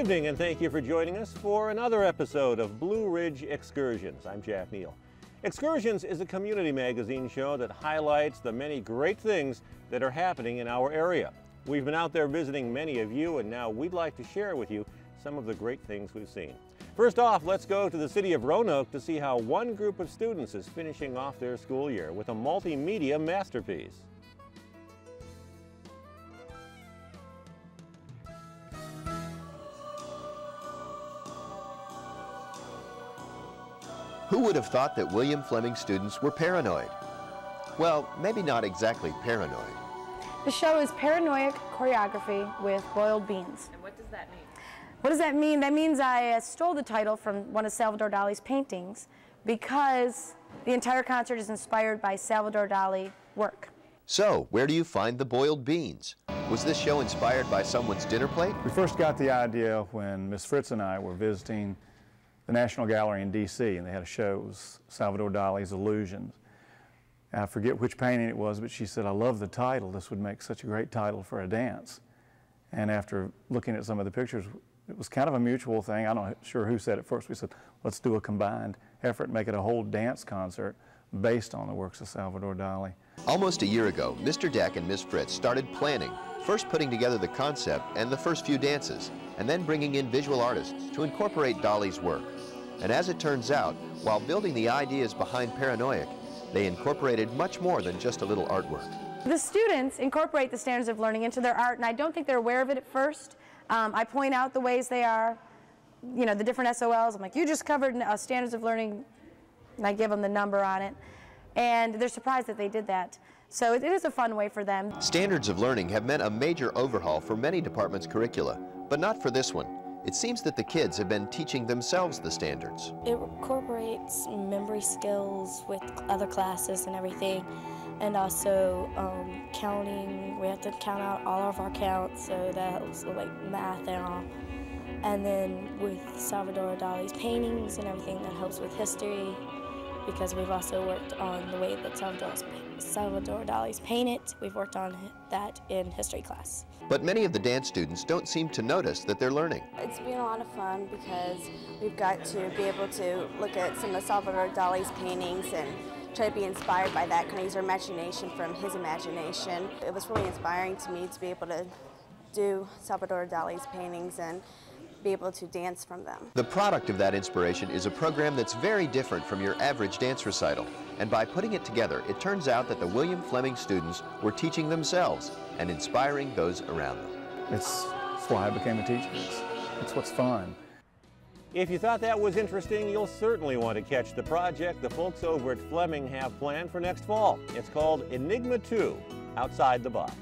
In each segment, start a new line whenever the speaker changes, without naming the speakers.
evening, and thank you for joining us for another episode of Blue Ridge Excursions. I'm Jack Neal. Excursions is a community magazine show that highlights the many great things that are happening in our area. We've been out there visiting many of you, and now we'd like to share with you some of the great things we've seen. First off, let's go to the city of Roanoke to see how one group of students is finishing off their school year with a multimedia masterpiece.
Who would have thought that William Flemming students were paranoid? Well, maybe not exactly paranoid.
The show is Paranoid Choreography with Boiled Beans.
And what does that mean?
What does that mean? That means I stole the title from one of Salvador Dali's paintings because the entire concert is inspired by Salvador Dali work.
So, where do you find the boiled beans? Was this show inspired by someone's dinner plate?
We first got the idea when Miss Fritz and I were visiting the National Gallery in D.C., and they had a show. It was Salvador Dali's Illusions. I forget which painting it was, but she said, "I love the title. This would make such a great title for a dance." And after looking at some of the pictures, it was kind of a mutual thing. I'm not sure who said it first. We said, let's do a combined effort and make it a whole dance concert based on the works of Salvador Dali.
Almost a year ago, Mr. Deck and Miss Fritz started planning, first putting together the concept and the first few dances, and then bringing in visual artists to incorporate Dali's work. And as it turns out, while building the ideas behind Paranoid, they incorporated much more than just a little artwork.
The students incorporate the standards of learning into their art, and I don't think they're aware of it at first. I point out the ways they are, you know, the different SOLs. I'm like, you just covered standards of learning, and I give them the number on it. And they're surprised that they did that. So it is a fun way for them.
Standards of learning have meant a major overhaul for many departments' curricula, but not for this one. It seems that the kids have been teaching themselves the standards.
It incorporates memory skills with other classes and everything, and also counting. We have to count out all of our counts, so that helps with like math and all. And then with Salvador Dali's paintings and everything, that helps with history, because we've also worked on the way that Salvador Dali's painted. We've worked on that in history class.
But many of the dance students don't seem to notice that they're learning.
It's been a lot of fun because we've got to be able to look at some of Salvador Dali's paintings and try to be inspired by that, kind of use our imagination from his imagination. It was really inspiring to me to be able to do Salvador Dali's paintings and be able to dance from them.
The product of that inspiration is a program that's very different from your average dance recital. And by putting it together, it turns out that the William Flemming students were teaching themselves and inspiring those around them.
That's why I became a teacher. It's what's fun.
If you thought that was interesting, you'll certainly want to catch the project the folks over at Flemming have planned for next fall. It's called Enigma 2, Outside the Box.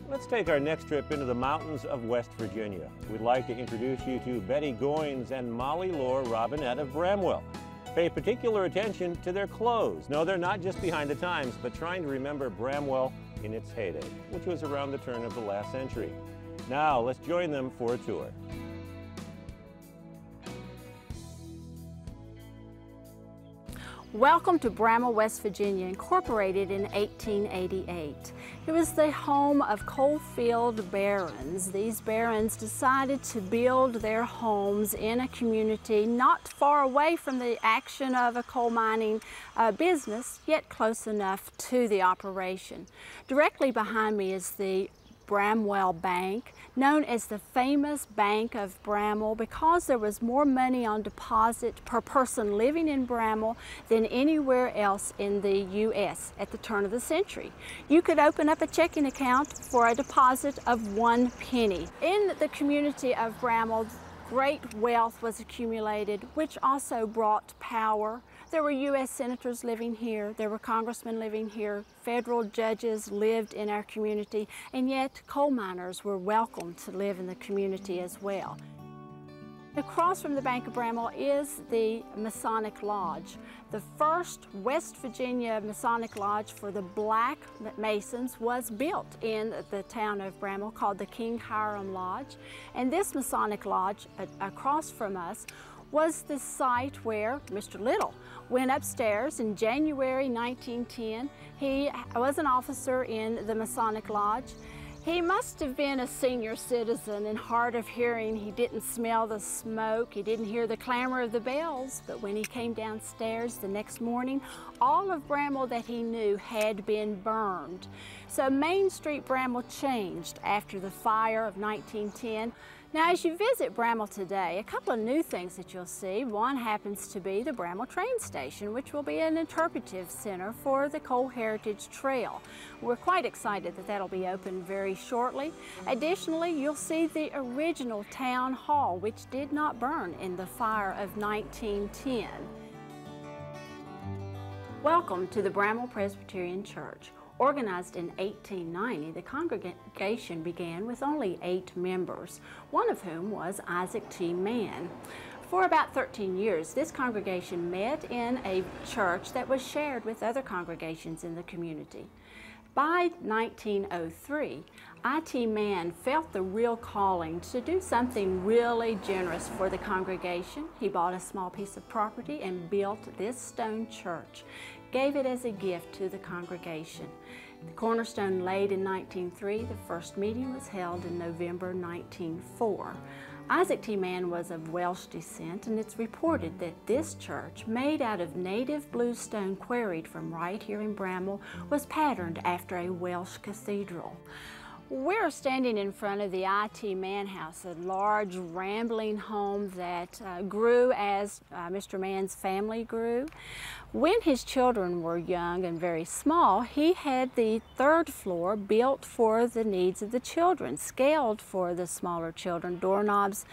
Let's take our next trip into the mountains of West Virginia. We'd like to introduce you to Betty Goines and Molly Lore Robinette of Bramwell. Pay particular attention to their clothes. No, they're not just behind the times, but trying to remember Bramwell in its heyday, which was around the turn of the last century. Now, let's join them for a tour.
Welcome to Bramwell, West Virginia, incorporated in 1888. It was the home of coalfield barons. These barons decided to build their homes in a community not far away from the action of a coal mining business, yet close enough to the operation. Directly behind me is the Bramwell Bank, known as the famous Bank of Bramwell because there was more money on deposit per person living in Bramwell than anywhere else in the U.S. at the turn of the century. You could open up a checking account for a deposit of 1 penny. In the community of Bramwell, great wealth was accumulated, which also brought power. There were U.S. senators living here, there were congressmen living here, federal judges lived in our community, and yet coal miners were welcome to live in the community as well. Across from the Bank of Bramwell is the Masonic Lodge, the first West Virginia Masonic Lodge for the Black Masons was built in the town of Bramwell, called the King Hiram Lodge. And this Masonic Lodge across from us was the site where Mr. Little went upstairs in January 1910. He was an officer in the Masonic Lodge. He must have been a senior citizen and hard of hearing. He didn't smell the smoke, he didn't hear the clamor of the bells, but when he came downstairs the next morning, all of Bramwell that he knew had been burned. So Main Street Bramwell changed after the fire of 1910. Now, as you visit Bramwell today, a couple of new things that you'll see. One happens to be the Bramwell train station, which will be an interpretive center for the Coal Heritage Trail. We're quite excited that that'll be open very shortly. Additionally, you'll see the original town hall, which did not burn in the fire of 1910. Welcome to the Bramwell Presbyterian Church. Organized in 1890, the congregation began with only 8 members, one of whom was Isaac T. Mann. For about 13 years, this congregation met in a church that was shared with other congregations in the community. By 1903, I.T. Mann felt the real calling to do something really generous for the congregation. He bought a small piece of property and built this stone church, gave it as a gift to the congregation. The cornerstone laid in 1903, the first meeting was held in November 1904. Isaac T. Mann was of Welsh descent, and it's reported that this church, made out of native bluestone quarried from right here in Bramwell, was patterned after a Welsh cathedral. We're standing in front of the I.T. Mann house, a large rambling home that grew as Mr. Mann's family grew. When his children were young and very small, he had the 3rd floor built for the needs of the children, scaled for the smaller children, doorknobs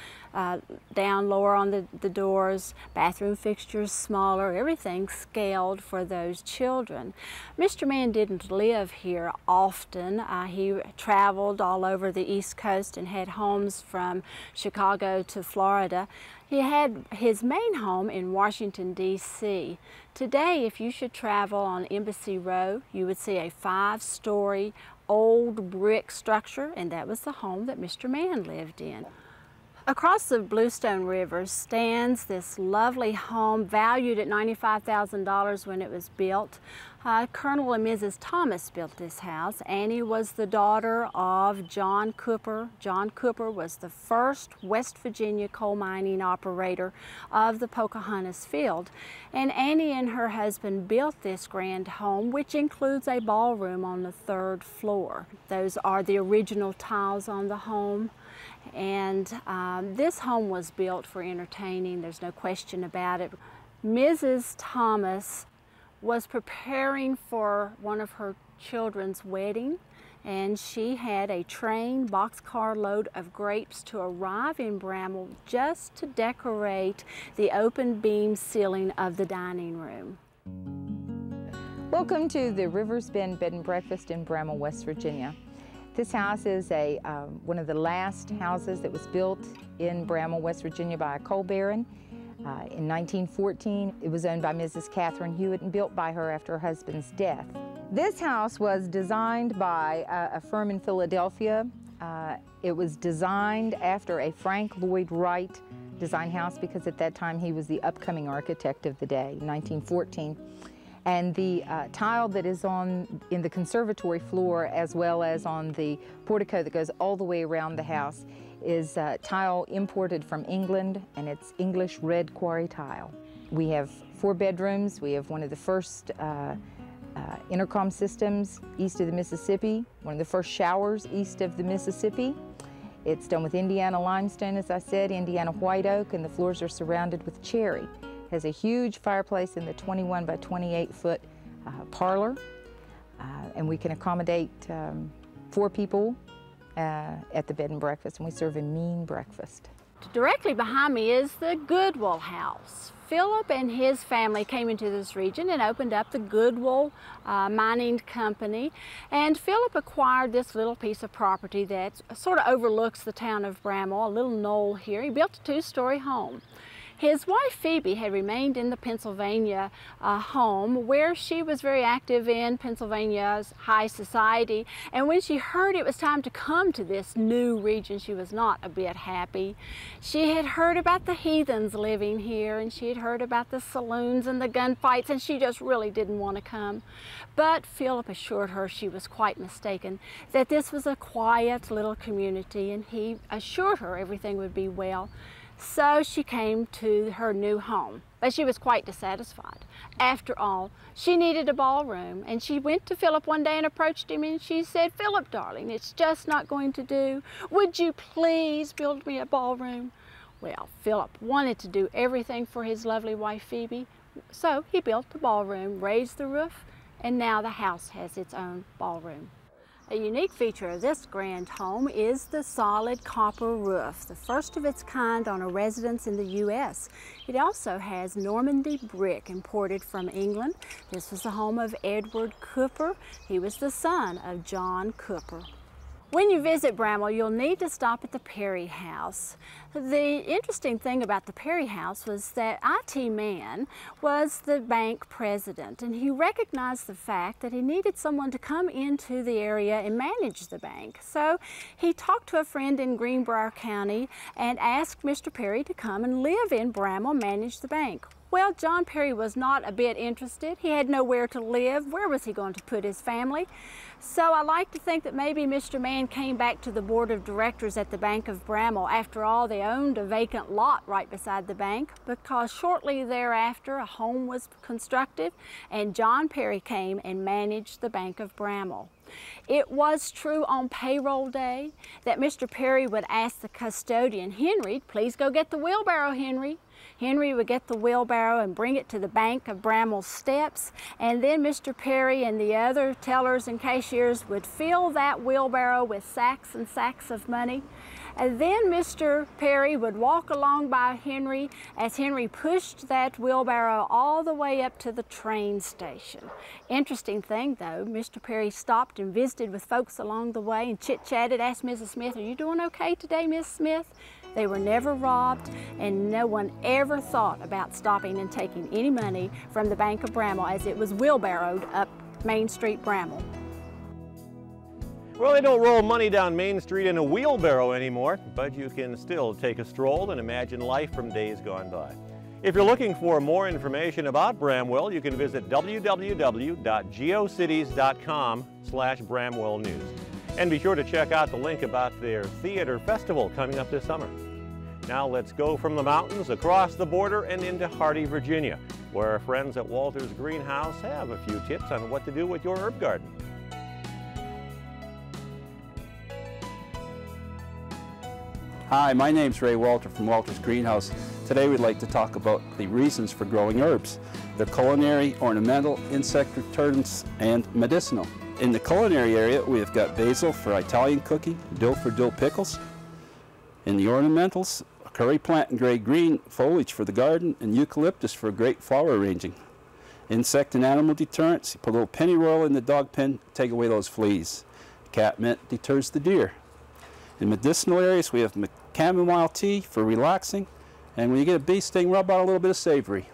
down lower on the doors, bathroom fixtures smaller, everything scaled for those children. Mr. Mann didn't live here often. He traveled all over the East Coast and had homes from Chicago to Florida. He had his main home in Washington, D.C. Today, if you should travel on Embassy Row, you would see a 5-story old brick structure, and that was the home that Mr. Mann lived in. Across the Bluestone River stands this lovely home valued at $95,000 when it was built. Colonel and Mrs. Thomas built this house. Annie was the daughter of John Cooper. John Cooper was the first West Virginia coal mining operator of the Pocahontas Field. And Annie and her husband built this grand home, which includes a ballroom on the 3rd floor. Those are the original tiles on the home. And this home was built for entertaining, there's no question about it. Mrs. Thomas was preparing for one of her children's wedding, and she had a train boxcar load of grapes to arrive in Bramwell just to decorate the open beam ceiling of the dining room.
Welcome to the Rivers Bend Bed and Breakfast in Bramwell, West Virginia. This house is one of the last houses that was built in Bramwell, West Virginia by a coal baron. In 1914, it was owned by Mrs. Catherine Hewitt and built by her after her husband's death. This house was designed by a firm in Philadelphia. It was designed after a Frank Lloyd Wright design house because at that time he was the upcoming architect of the day, 1914. And the tile that is in the conservatory floor, as well as on the portico that goes all the way around the house, is tile imported from England, and it's English red quarry tile. We have 4 bedrooms. We have one of the first intercom systems east of the Mississippi, one of the first showers east of the Mississippi. It's done with Indiana limestone, as I said, Indiana white oak, and the floors are surrounded with cherry. Has a huge fireplace in the 21 by 28 foot parlor, and we can accommodate 4 people at the bed and breakfast, and we serve a mean breakfast.
Directly behind me is the Goodwill House. Philip and his family came into this region and opened up the Goodwill Mining Company, and Philip acquired this little piece of property that sort of overlooks the town of Bramwell, a little knoll here. He built a 2-story home. His wife Phoebe had remained in the Pennsylvania home where she was very active in Pennsylvania's high society, and when she heard it was time to come to this new region, she was not a bit happy. She had heard about the heathens living here, and she had heard about the saloons and the gunfights, and she just really didn't want to come. But Philip assured her she was quite mistaken, that this was a quiet little community, and he assured her everything would be well. So she came to her new home, but she was quite dissatisfied. After all, she needed a ballroom, and she went to Philip one day and approached him, and she said, "Philip, darling, it's just not going to do. Would you please build me a ballroom?" Well, Philip wanted to do everything for his lovely wife Phoebe, so he built the ballroom, raised the roof, and now the house has its own ballroom. A unique feature of this grand home is the solid copper roof, the first of its kind on a residence in the U.S. It also has Normandy brick imported from England. This was the home of Edward Cooper. He was the son of John Cooper. When you visit Bramwell, you'll need to stop at the Perry House. The interesting thing about the Perry House was that IT Man was the bank president, and he recognized the fact that he needed someone to come into the area and manage the bank. So he talked to a friend in Greenbrier County and asked Mr. Perry to come and live in Bramwell, manage the bank. Well, John Perry was not a bit interested. He had nowhere to live. Where was he going to put his family? So I like to think that maybe Mr. Mann came back to the board of directors at the Bank of Bramwell. After all, they owned a vacant lot right beside the bank, because shortly thereafter a home was constructed and John Perry came and managed the Bank of Bramwell. It was true on payroll day that Mr. Perry would ask the custodian, "Henry, please go get the wheelbarrow, Henry." Henry would get the wheelbarrow and bring it to the Bank of Bramwell's steps, and then Mr. Perry and the other tellers and cashiers would fill that wheelbarrow with sacks and sacks of money. And then Mr. Perry would walk along by Henry as Henry pushed that wheelbarrow all the way up to the train station. Interesting thing though, Mr. Perry stopped and visited with folks along the way and chit-chatted, asked Mrs. Smith, "Are you doing okay today, Miss Smith?" They were never robbed, and no one ever thought about stopping and taking any money from the Bank of Bramwell as it was wheelbarrowed up Main Street, Bramwell.
Well, they don't roll money down Main Street in a wheelbarrow anymore, but you can still take a stroll and imagine life from days gone by. If you're looking for more information about Bramwell, you can visit www.geocities.com/Bramwell News. And be sure to check out the link about their theater festival coming up this summer. Now let's go from the mountains across the border and into Hardee, Virginia, where our friends at Walter's Greenhouse have a few tips on what to do with your herb garden.
Hi, my name's Ray Walter from Walter's Greenhouse. Today we'd like to talk about the reasons for growing herbs. They're culinary, ornamental, insect retardants, and medicinal. In the culinary area, we've got basil for Italian cooking, dill for dill pickles. In the ornamentals, curry plant and gray green foliage for the garden, and eucalyptus for great flower arranging. Insect and animal deterrents, you put a little pennyroyal in the dog pen, take away those fleas. Catmint deters the deer. In medicinal areas, we have chamomile tea for relaxing, and when you get a bee sting, rub out a little bit of savory.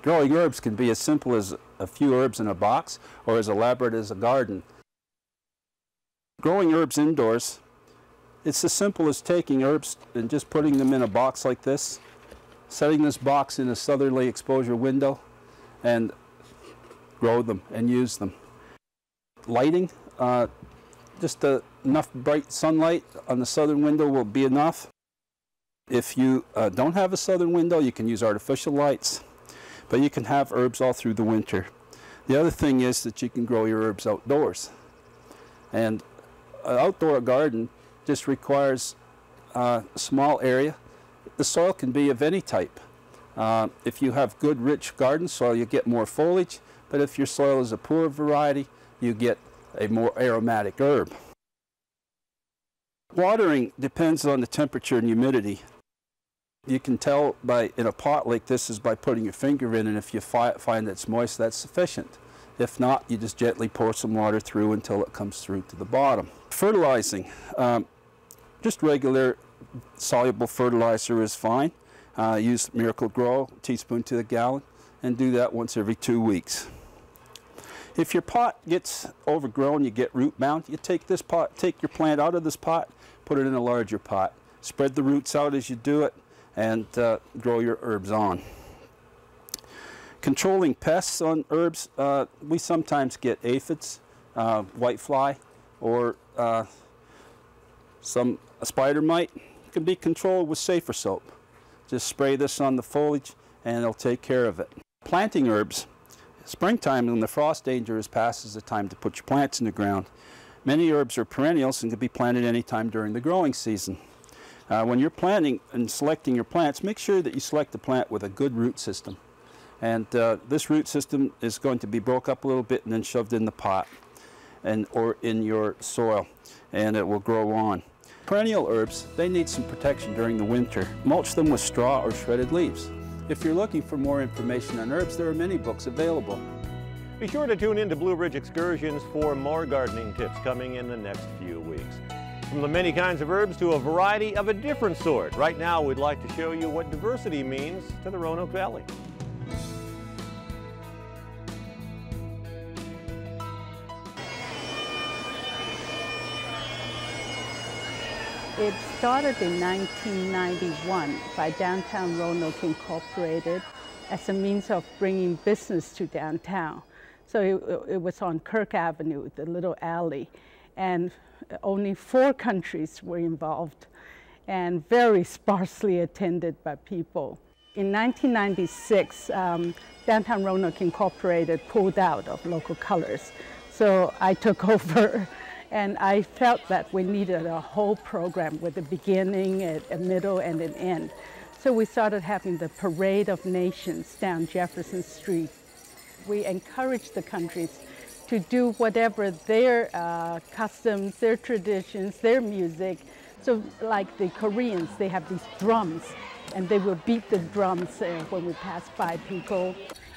Growing herbs can be as simple as a few herbs in a box or as elaborate as a garden. Growing herbs indoors, it's as simple as taking herbs and just putting them in a box like this, setting this box in a southerly exposure window, and grow them and use them. Lighting, just enough bright sunlight on the southern window will be enough. If you don't have a southern window, you can use artificial lights, but you can have herbs all through the winter. The other thing is that you can grow your herbs outdoors. And an outdoor garden just requires a small area. The soil can be of any type. If you have good, rich garden soil, you get more foliage, but if your soil is a poor variety, you get a more aromatic herb. Watering depends on the temperature and humidity. You can tell in a pot like this is by putting your finger in, and if you find that it's moist, that's sufficient. If not, you just gently pour some water through until it comes through to the bottom. Fertilizing, just regular soluble fertilizer is fine. Use Miracle Grow, teaspoon to the gallon, and do that once every 2 weeks. If your pot gets overgrown, you get root bound, you take your plant out of this pot, put it in a larger pot. Spread the roots out as you do it, and grow your herbs on. Controlling pests on herbs, we sometimes get aphids, whitefly, or a spider mite. It can be controlled with safer soap. Just spray this on the foliage and it'll take care of it. Planting herbs. Springtime, when the frost danger is past, is the time to put your plants in the ground. Many herbs are perennials and can be planted any time during the growing season. When you're planting and selecting your plants, make sure that you select a plant with a good root system. And this root system is going to be broke up a little bit and then shoved in the pot or in your soil, and it will grow on. Perennial herbs, they need some protection during the winter. Mulch them with straw or shredded leaves. If you're looking for more information on herbs, there are many books available.
Be sure to tune in to Blue Ridge Excursions for more gardening tips coming in the next few weeks. From the many kinds of herbs to a variety of a different sort. Right now, we'd like to show you what diversity means to the Roanoke Valley.
It started in 1991 by Downtown Roanoke Incorporated as a means of bringing business to downtown. So it was on Kirk Avenue, the little alley, and only 4 countries were involved and very sparsely attended by people. In 1996, Downtown Roanoke Incorporated pulled out of Local Colors. So I took over. And I felt that we needed a whole program with a beginning, a middle, and an end. So we started having the Parade of Nations down Jefferson Street. We encouraged the countries to do whatever their customs, their traditions, their music. So like the Koreans, they have these drums, and they will beat the drums when we pass by people.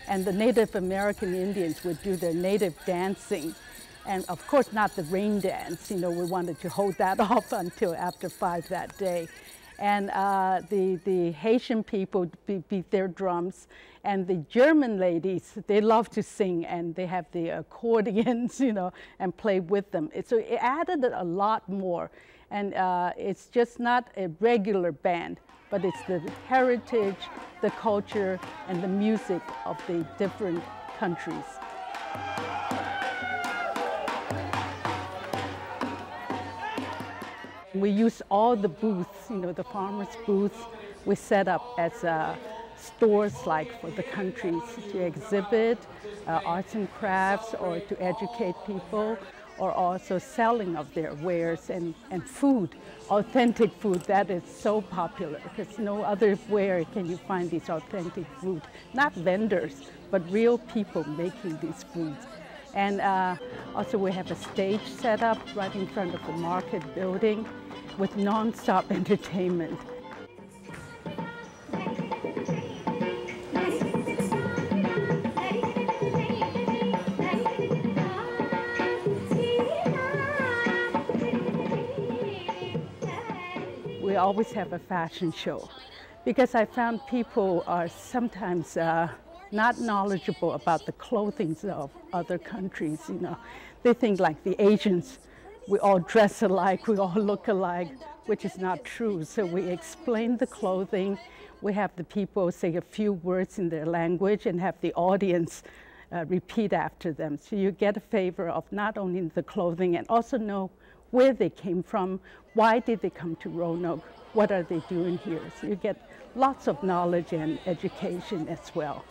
And the Native American Indians would do their native dancing. And of course, not the rain dance. You know, we wanted to hold that off until after 5 that day. And the Haitian people beat their drums. And the German ladies, they love to sing, and they have the accordions, you know, and play with them. So it added a lot more. And it's just not a regular band, but it's the heritage, the culture, and the music of the different countries. We use all the booths, you know, the farmers' booths we set up as stores like for the countries to exhibit arts and crafts or to educate people, or also selling of their wares and food, authentic food. That is so popular because no other where can you find these authentic food. Not vendors, but real people making these foods. And also we have a stage set up right in front of the market building with non-stop entertainment. We always have a fashion show because I found people are sometimes not knowledgeable about the clothing of other countries. You know, they think like the Asians, we all dress alike, we all look alike, which is not true. So we explain the clothing. We have the people say a few words in their language and have the audience repeat after them. So you get a favor of not only the clothing and also know where they came from, why did they come to Roanoke, what are they doing here. So you get lots of knowledge and education as well.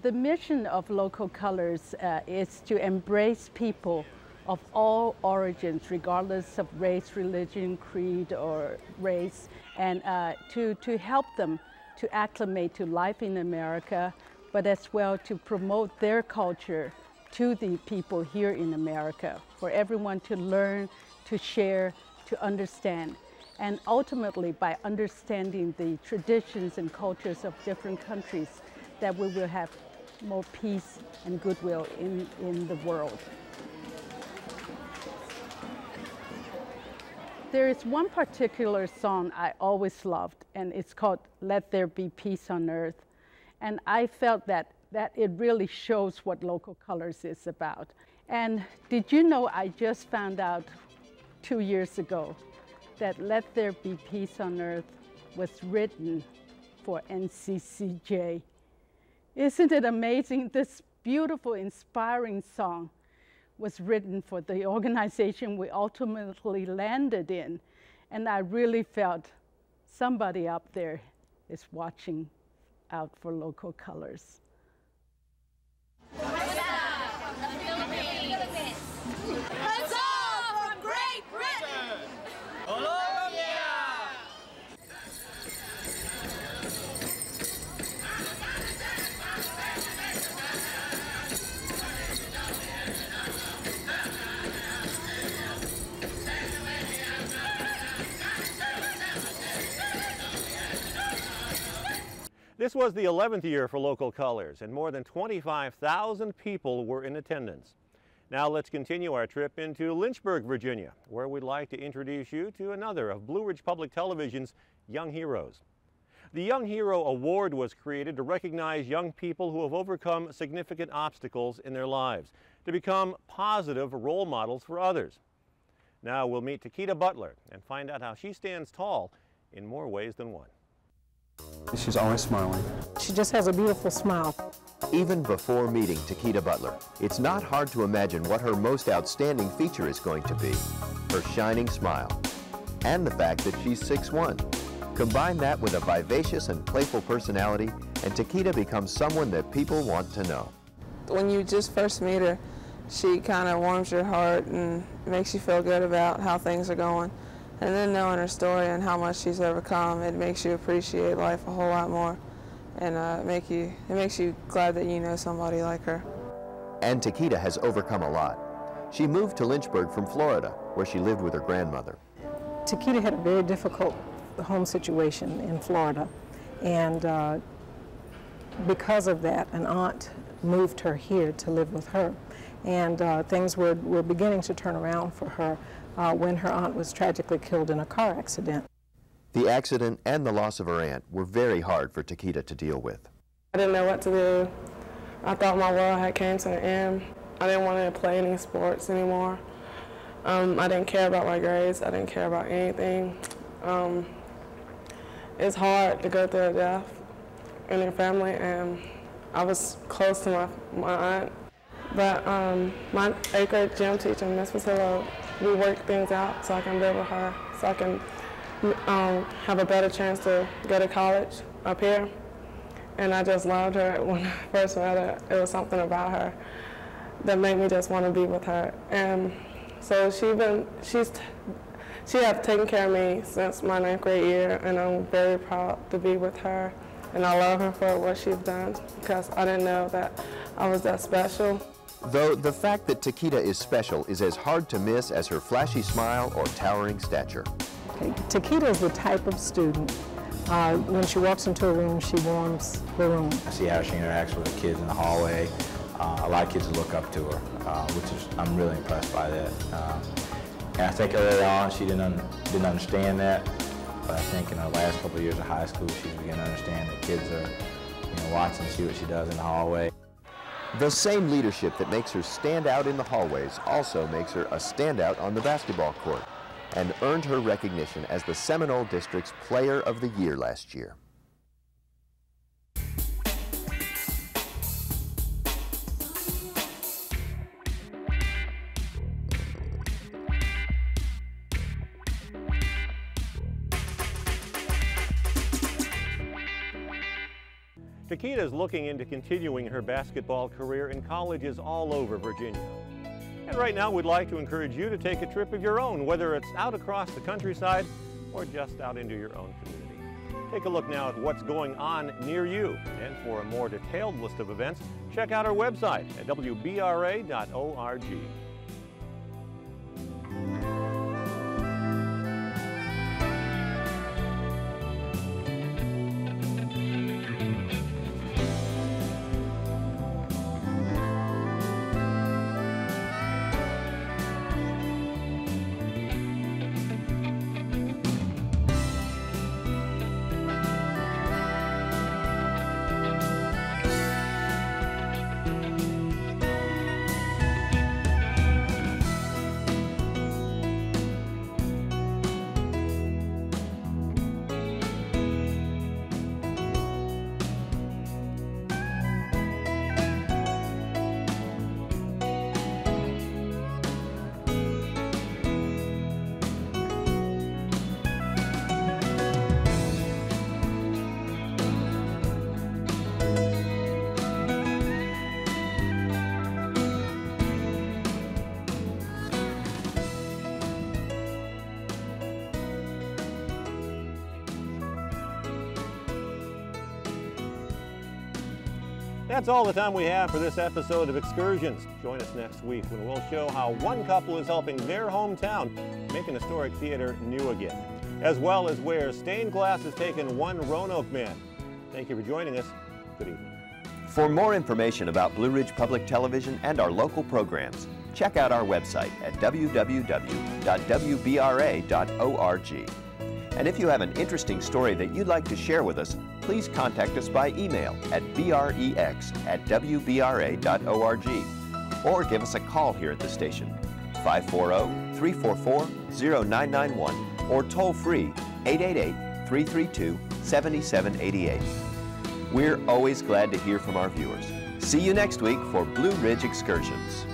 The mission of Local Colors is to embrace people of all origins, regardless of race, religion, creed, or race, and to help them to acclimate to life in America, but as well to promote their culture to the people here in America, for everyone to learn, to share, to understand. And ultimately, by understanding the traditions and cultures of different countries, that we will have more peace and goodwill in the world. There is one particular song I always loved, and it's called Let There Be Peace on Earth. And I felt that it really shows what Local Colors is about. And did you know I just found out 2 years ago that Let There Be Peace on Earth was written for NCCJ. Isn't it amazing? This beautiful, inspiring song was written for the organization we ultimately landed in. And I really felt somebody up there is watching out for Local Colors.
This was the 11th year for Local Colors, and more than 25,000 people were in attendance. Now let's continue our trip into Lynchburg, Virginia, where we'd like to introduce you to another of Blue Ridge Public Television's Young Heroes. The Young Hero Award was created to recognize young people who have overcome significant obstacles in their lives, to become positive role models for others. Now we'll meet Tekita Butler and find out how she stands tall in more ways than one.
She's always smiling.
She just has a beautiful smile.
Even before meeting Tekita Butler, it's not hard to imagine what her most outstanding feature is going to be: her shining smile, and the fact that she's 6'1". Combine that with a vivacious and playful personality, and Tekita becomes someone that people want to know.
When you just first meet her, she kind of warms your heart and makes you feel good about how things are going. And then knowing her story and how much she's overcome, it makes you appreciate life a whole lot more, and it makes you glad that you know somebody like her.
And Tekita has overcome a lot. She moved to Lynchburg from Florida, where she lived with her grandmother.
Tekita had a very difficult home situation in Florida, and because of that, an aunt moved her here to live with her. And things were beginning to turn around for her when her aunt was tragically killed in a car accident.
The accident and the loss of her aunt were very hard for Tekita to deal with.
I didn't know what to do. I thought my world had came to an end. I didn't want to play any sports anymore. I didn't care about my grades. I didn't care about anything. It's hard to go through a death in your family, and I was close to my aunt. But my 8th grade gym teacher, Miss Patillo, we worked things out so I can live with her, so I can have a better chance to go to college up here. And I just loved her. When I first met her, it was something about her that made me just want to be with her. And so she has taken care of me since my 9th grade year, and I'm very proud to be with her. And I love her for what she's done, because I didn't know that I was that special.
Though the fact that Tekita is special is as hard to miss as her flashy smile or towering stature.
Okay. Tekita is the type of student, when she walks into a room, she warms the room.
I see how she interacts with the kids in the hallway. A lot of kids look up to her, I'm really impressed by that. And I think early on she didn't understand that, but I think in her last couple of years of high school she's beginning to understand that kids are watching and see what she does in the hallway.
The same leadership that makes her stand out in the hallways also makes her a standout on the basketball court, and earned her recognition as the Seminole District's Player of the Year last year.
Tekita is looking into continuing her basketball career in colleges all over Virginia. And right now we'd like to encourage you to take a trip of your own, whether it's out across the countryside or just out into your own community. Take a look now at what's going on near you. And for a more detailed list of events, check out our website at WBRA.org. That's all the time we have for this episode of Excursions. Join us next week when we'll show how one couple is helping their hometown make an historic theater new again, as well as where stained glass has taken one Roanoke man. Thank you for joining us. Good evening.
For more information about Blue Ridge Public Television and our local programs, check out our website at www.wbra.org. And if you have an interesting story that you'd like to share with us, please contact us by email at brex@wbra.org or give us a call here at the station, 540-344-0991 or toll free 888-332-7788. We're always glad to hear from our viewers. See you next week for Blue Ridge Excursions.